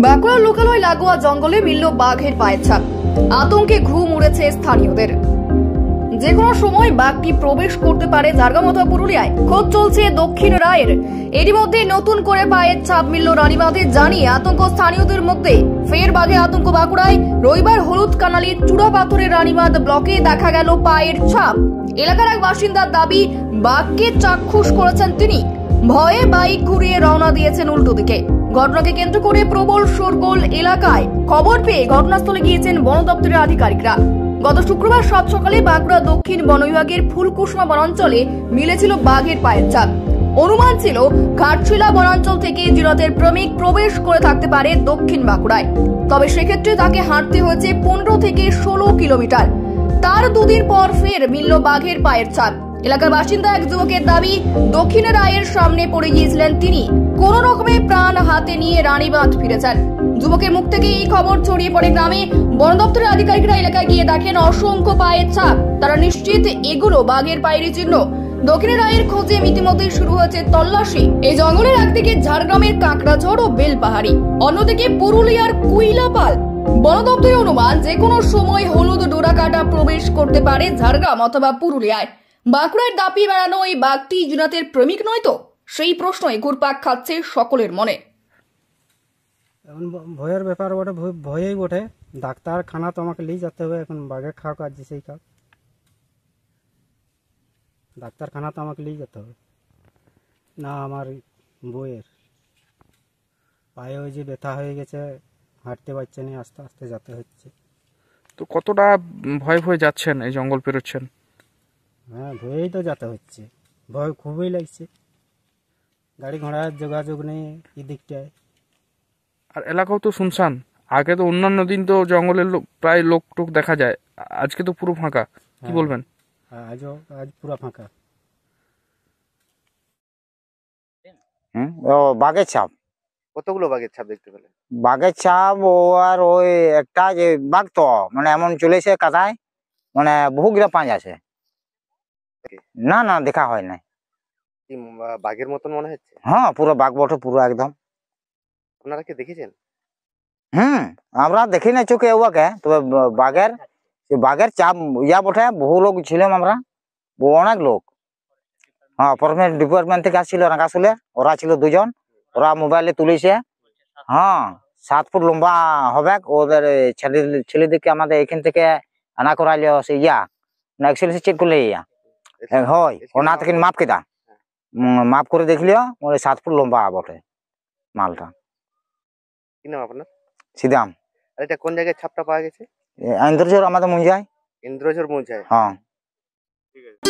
বাঁকুড়ার লোকালয় লাগোয়া জঙ্গলে মিলল বাঘের পায়ের ছাপ। আতঙ্কে ঘুম উড়েছে স্থানীয়দের। যে কোনো সময় বাঘটি প্রবেশ করতে পারে ঝাড়গ্রাম অথবা পুরুলিয়ায়। খোঁজ চলছে দক্ষিণ রায়ের। এরই মধ্যে নতুন করে পায়ের ছাপ মিলল রানীবাঁধে, জানিয়ে আতঙ্ক স্থানীয়দের মধ্যে। ফের বাঘে আতঙ্ক বাঁকুড়ায়। রবিবার হলুদ কানালির চূড়া পাথরের রানীবাঁধ ব্লকে দেখা গেল পায়ের ছাপ। এলাকার এক বাসিন্দার দাবি, বাঘকে চাক্ষুষ করেছেন তিনি। ভয়ে বাইক ঘুরিয়ে রওনা দিয়েছেন উল্টো দিকে। ঘটনাকে কেন্দ্র করে প্রবল শোরগোল এলাকায়। খবর পেয়ে ঘটনাস্থলে গিয়েছেন বন দপ্তরের আধিকারিকরা। গত শুক্রবার সাত সকালে বাঁকুড়া দক্ষিণ বন বিভাগের ফুলকুসমা বনাঞ্চলে মিলেছিল বাঘের পায়ের ছাপ। অনুমান ছিল ঘাটশিলা বনাঞ্চল থেকে জিরাতের প্রেমিক প্রবেশ করে থাকতে পারে দক্ষিণ বাঁকুড়ায়। তবে সেক্ষেত্রে তাকে হাঁটতে হয়েছে 15 থেকে 16 কিলোমিটার। তার দুদিন পর ফের মিলল বাঘের পায়ের ছাপ। এলাকার বাসিন্দা এক যুবকের দাবি, দক্ষিণ রায়ের সামনে পড়ে গিয়েছিলেন তিনি। কোন রকমে প্রাণ হাতে নিয়ে রানীবাঁধ ফিরেছেন। যুবকের মুখ থেকে এই খবর ছড়িয়ে পড়ে গ্রামে। বন দপ্তরের আধিকারিকরা এলাকায় গিয়ে দেখেন অসংখ্য পায়ের ছাপ। তারা নিশ্চিত এগুলো বাঘের পায়ের চিহ্ন। দক্ষিণ রায়ের খোঁজে ইতিমধ্যে শুরু হয়েছে তল্লাশি। এই জঙ্গলের একদিকে ঝাড়গ্রামের কাঁকড়াঝড় ও বেলপাহাড়ি, অন্যদিকে পুরুলিয়ার কুইলাপাল। বন দপ্তরের অনুমান, যে কোনো সময় হলুদ ডোরাকাটা প্রবেশ করতে পারে ঝাড়গ্রাম অথবা পুরুলিয়ায়। বাঁকুড়ার দাপিয়ে বেড়ানো এই বাঘটি জিনাতের প্রেমিক নয় তো? সেই প্রশ্নই ঘুরপাক খাচ্ছে সকলের মনে। এখন ভয়ের ব্যাপার বটে, ভয়েই বটে। ডাক্তারখানা তো আমাকে নিয়ে যেতে হবে। এখন বাঘে খাওক আর যেসেই খাওক, ডাক্তারখানা তো আমাকে নিয়ে যেতে হবে না। আমার বইয়ের পায়ে ওই যে ব্যথা হয়ে গেছে, হাঁটতে পারছে না, আস্তে আস্তে যেতে হচ্ছে। তো কতটা ভয় ভয় যাচ্ছেন, এই জঙ্গল পেরোচ্ছেন? হ্যাঁ, ভয়েই তো যেতে হচ্ছে। ভয় খুবই লাগছে। গাড়ি ঘোড়ার যোগাযোগ নেই এই দিকটায়। আর এলাকাও তো শুনশান। আগে তো অন্যান্য দিন তো জঙ্গলের প্রায় লোক টোক দেখা যায়, আজকে তো পুরো ফাঁকা। কি বলবেন? আজ পুরো ফাঁকা। ও বাঘের ছাপ। কতগুলো বাঘের ছাপ দেখতে পেলেন? বাঘের ছাপ ও আর ওই একটা যে বাঘ তো মানে এমন চলেছে কাদায়, মানে বহুগুলা পাঁচ আছে। না না, দেখা হয় না। কি বাঘের মতন মনে হচ্ছে? হ্যাঁ, পুরো বাঘ বটে, পুরো একদম। আপনারা কি দেখেছেন? আমরা দেখি না চোখে ওকে, তবে বাঘের চাপ ইয়া বটে। বহু লোক ছিলাম আমরা, অনেক লোক। হ্যাঁ, প্রথমে ডিপার্টমেন্ট থেকে আসছিল রাঙ্গাশুলে, ওরা ছিল দুজন। ওরা মোবাইলে তুলেছে। হ্যাঁ, 7 ফুট লম্বা হবে। ওদের ছেলেদেরকে আমাদের এখান থেকে আনা করাইল সে ইয়া না, এক্সেল চেক করলে ইয়া হয়। ওনা থেকে মাপ কেদা মাপ করে দেখলিও 7 ফুট লম্বা বটে মালটা। কি নাম আপনার? সিদাম। আর এটা কোন জায়গায় ছাপটা পাওয়া গেছে? ইন্দ্রজোর আমাদের মুঞ্জায়। ইন্দ্রজোর মৌজায়। হ্যাঁ, ঠিক আছে।